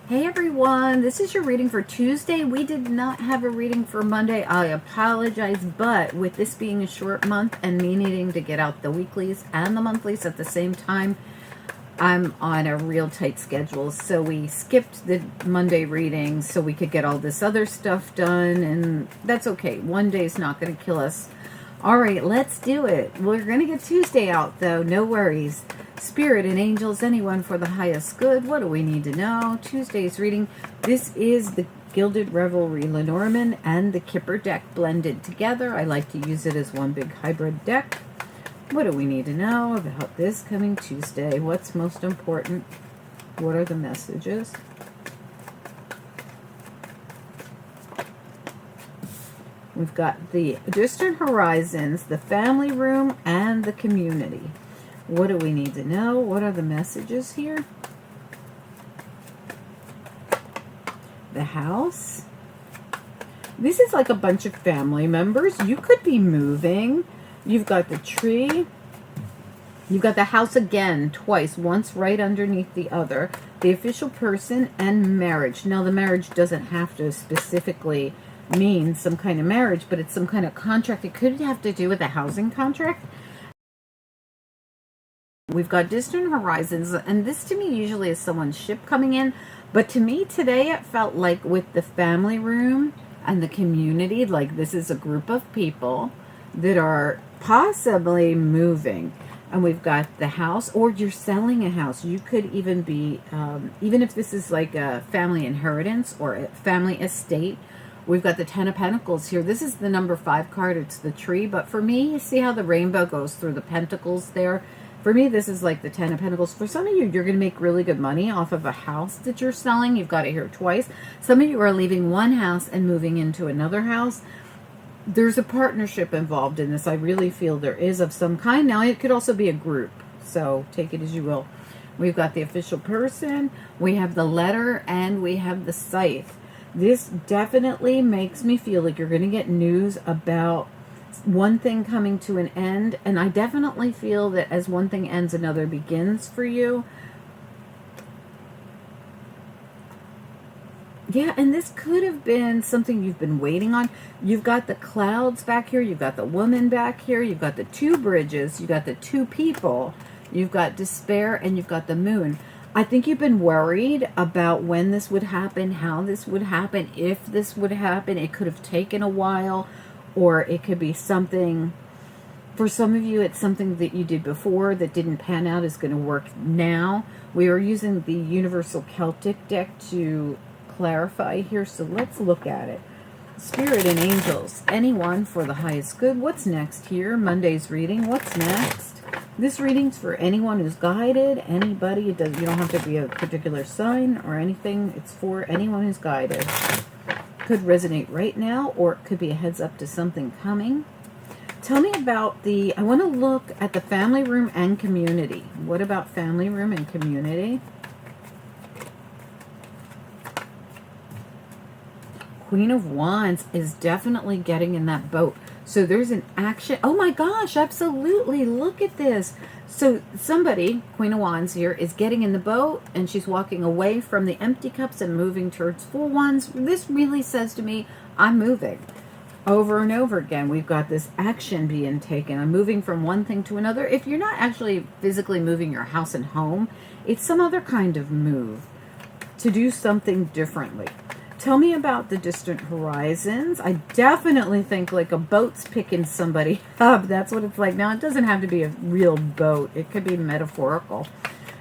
Hey everyone, this is your reading for Tuesday. We did not have a reading for Monday. I apologize, but with this being a short month and me needing to get out the weeklies and the monthlies at the same time, I'm on a real tight schedule. So we skipped the Monday reading so we could get all this other stuff done, and that's okay. One day's not going to kill us. All right, let's do it. We're going to get Tuesday out though, no worries. Spirit and angels, anyone for the highest good. What do we need to know? Tuesday's reading. This is the Gilded Revelry Lenormand and the Kipper deck blended together. I like to use it as one big hybrid deck. What do we need to know about this coming Tuesday? What's most important? What are the messages? We've got the distant horizons, the family room, and the community. What do we need to know? What are the messages here? The house. This is like a bunch of family members. You could be moving. You've got the tree. You've got the house again, twice, once right underneath the other. The official person and marriage. Now, the marriage doesn't have to specifically mean some kind of marriage, but it's some kind of contract. It could have to do with a housing contract. We've got distant horizons, and this to me usually is someone's ship coming in, but to me today it felt like with the family room and the community, like this is a group of people that are possibly moving. And we've got the house, or you're selling a house. You could even be, even if this is like a family inheritance or a family estate. We've got the Ten of Pentacles here. This is the number 5 card. It's the tree. But for me, you see how the rainbow goes through the pentacles there? For me, this is like the Ten of Pentacles. For some of you, you're going to make really good money off of a house that you're selling. You've got it here twice. Some of you are leaving one house and moving into another house. There's a partnership involved in this. I really feel there is of some kind. Now, it could also be a group. So take it as you will. We've got the official person. We have the letter. And we have the scythe. This definitely makes me feel like you're going to get news about one thing coming to an end. And I definitely feel that as one thing ends, another begins for you. Yeah, and this could have been something you've been waiting on. You've got the clouds back here. You've got the woman back here. You've got the 2 bridges. You've got the 2 people. You've got despair, and you've got the moon. I think you've been worried about when this would happen, how this would happen, if this would happen. It could have taken a while, or it could be something, for some of you, it's something that you did before that didn't pan out is going to work now. We are using the Universal Celtic deck to clarify here, so let's look at it. Spirit and angels, anyone for the highest good. What's next here? Monday's reading. What's next? This reading's for anyone who's guided, anybody. You don't have to be a particular sign or anything. It's for anyone who's guided. Could resonate right now, or it could be a heads up to something coming. Tell me about I want to look at the family room and community. What about family room and community? Queen of Wands is definitely getting in that boat. So there's an action. Oh my gosh, absolutely. Look at this. So somebody, Queen of Wands here, is getting in the boat and she's walking away from the empty cups and moving towards full ones. This really says to me, I'm moving. Over and over again, we've got this action being taken. I'm moving from one thing to another. If you're not actually physically moving your house and home, it's some other kind of move to do something differently. Tell me about the distant horizons. I definitely think like a boat's picking somebody up. That's what it's like. Now, it doesn't have to be a real boat. It could be metaphorical.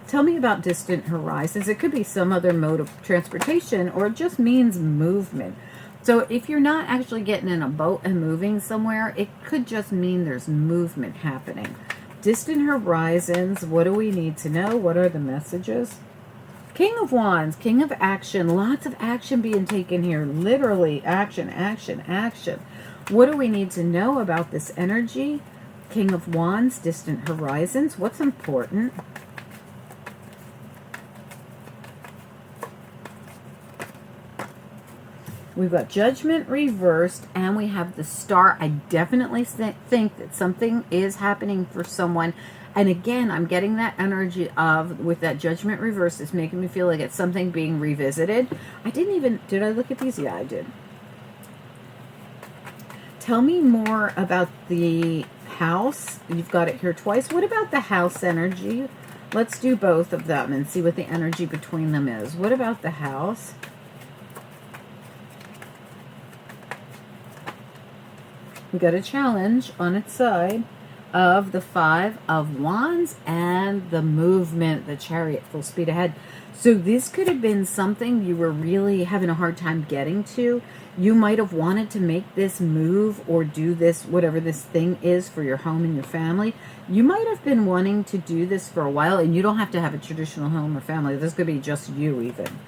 Tell me about distant horizons. It could be some other mode of transportation, or it just means movement. So if you're not actually getting in a boat and moving somewhere, it could just mean there's movement happening. Distant horizons. What do we need to know? What are the messages? King of Wands, King of Action, lots of action being taken here. Literally, action, action, action. What do we need to know about this energy? King of Wands, distant horizons. What's important? We've got Judgment reversed, and we have the Star. I definitely think that something is happening for someone And again, I'm getting that energy of, with that Judgment reverse, it's making me feel like it's something being revisited. Did I look at these? Yeah, I did. Tell me more about the house. You've got it here twice. What about the house energy? Let's do both of them and see what the energy between them is. What about the house? We got a challenge on its side of the Five of Wands and the movement, the Chariot, full speed ahead. So this could have been something you were really having a hard time getting to. You might have wanted to make this move or do this, whatever this thing is for your home and your family. You might have been wanting to do this for a while, and you don't have to have a traditional home or family. This could be just you even.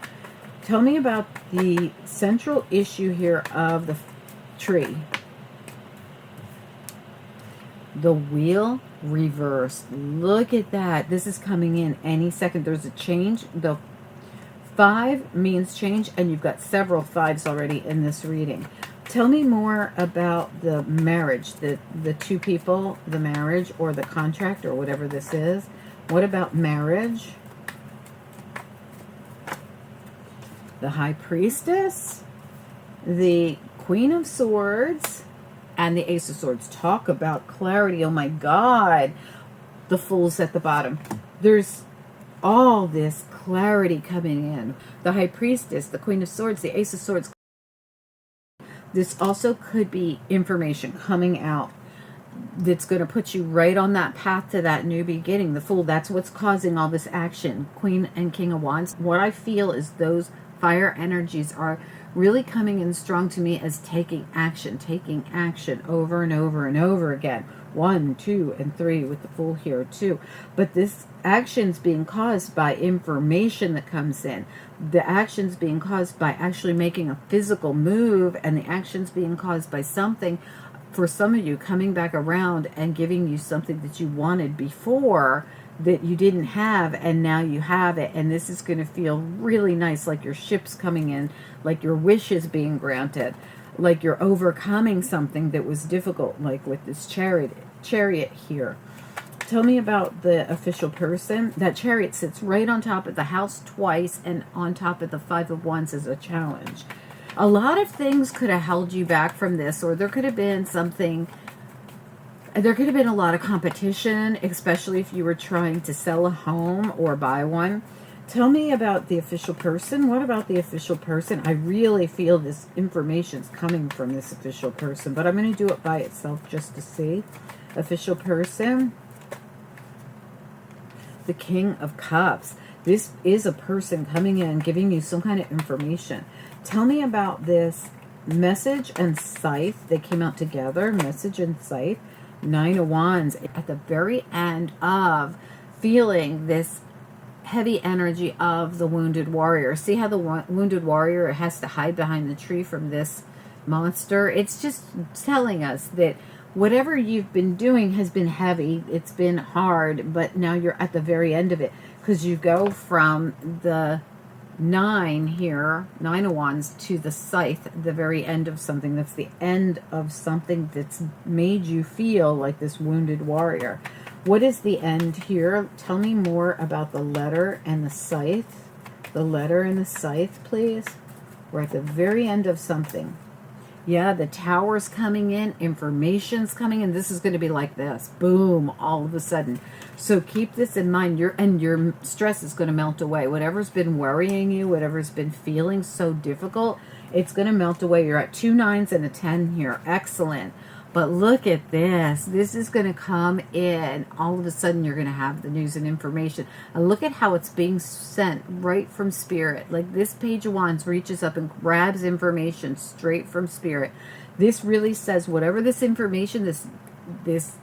Tell me about the central issue here of the tree. The wheel reversed. Look at that. This is coming in any second. There's a change. The 5 means change, and you've got several 5s already in this reading. Tell me more about the marriage, the two people, the marriage or the contract or whatever this is. What about marriage? The High Priestess, the Queen of Swords, and the Ace of Swords. Talk about clarity. Oh my God. The Fool's at the bottom. There's all this clarity coming in. The High Priestess, the Queen of Swords, the Ace of Swords. This also could be information coming out that's going to put you right on that path to that new beginning. The Fool, that's what's causing all this action. Queen and King of Wands. What I feel is those fire energies are really coming in strong to me as taking action over and over and over again. 1, 2, and 3 with the Fool here too. But this action's being caused by information that comes in. The action's being caused by actually making a physical move, and the action's being caused by something, for some of you, coming back around and giving you something that you wanted before that you didn't have, and now you have it. And this is going to feel really nice, like your ship's coming in, like your wish is being granted, like you're overcoming something that was difficult, like with this chariot here. Tell me about the official person. That Chariot sits right on top of the house twice, and on top of the Five of Wands as a challenge. A lot of things could have held you back from this, or there could have been something. There could have been a lot of competition, especially if you were trying to sell a home or buy one. Tell me about the official person. What about the official person? I really feel this information's coming from this official person, but I'm going to do it by itself just to see. Official person. The King of Cups. This is a person coming in, giving you some kind of information. Tell me about this message and scythe. They came out together, message and scythe. 9 of Wands at the very end of feeling this heavy energy of the wounded warrior. See how the wounded warrior has to hide behind the tree from this monster? It's just telling us that whatever you've been doing has been heavy. It's been hard, but now you're at the very end of it, because you go from the 9 here, 9 of Wands, to the scythe, the very end of something. That's the end of something that's made you feel like this wounded warrior. What is the end here? Tell me more about the letter and the scythe. The letter and the scythe, please. We're at the very end of something. Yeah, the Tower's coming in, information's coming in. This is going to be like this. Boom, all of a sudden. So keep this in mind. Your stress is going to melt away. Whatever's been worrying you, whatever's been feeling so difficult, it's going to melt away. You're at 2 9s and a 10 here. Excellent. But look at this. This is going to come in. All of a sudden, you're going to have the news and information. And look at how it's being sent right from Spirit. Like this Page of Wands reaches up and grabs information straight from Spirit. This really says whatever this information, this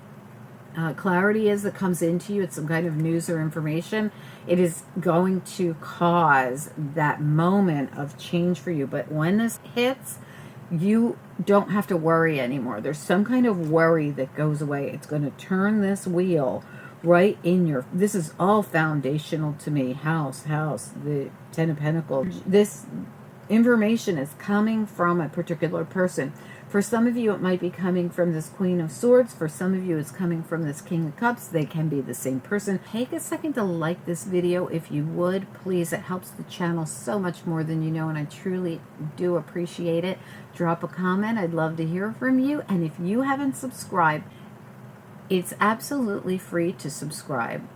clarity is that comes into you, it's some kind of news or information, it is going to cause that moment of change for you. But when this hits, you don't have to worry anymore. There's some kind of worry that goes away. It's going to turn this wheel right in your... This is all foundational to me. House, the 10 of Pentacles. This information is coming from a particular person. For some of you, it might be coming from this Queen of Swords. For some of you, it's coming from this King of Cups. They can be the same person. Take a second to like this video if you would, please. It helps the channel so much more than you know, and I truly do appreciate it. Drop a comment. I'd love to hear from you. And if you haven't subscribed, it's absolutely free to subscribe.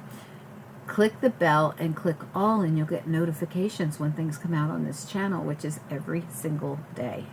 Click the bell and click all, and you'll get notifications when things come out on this channel, which is every single day.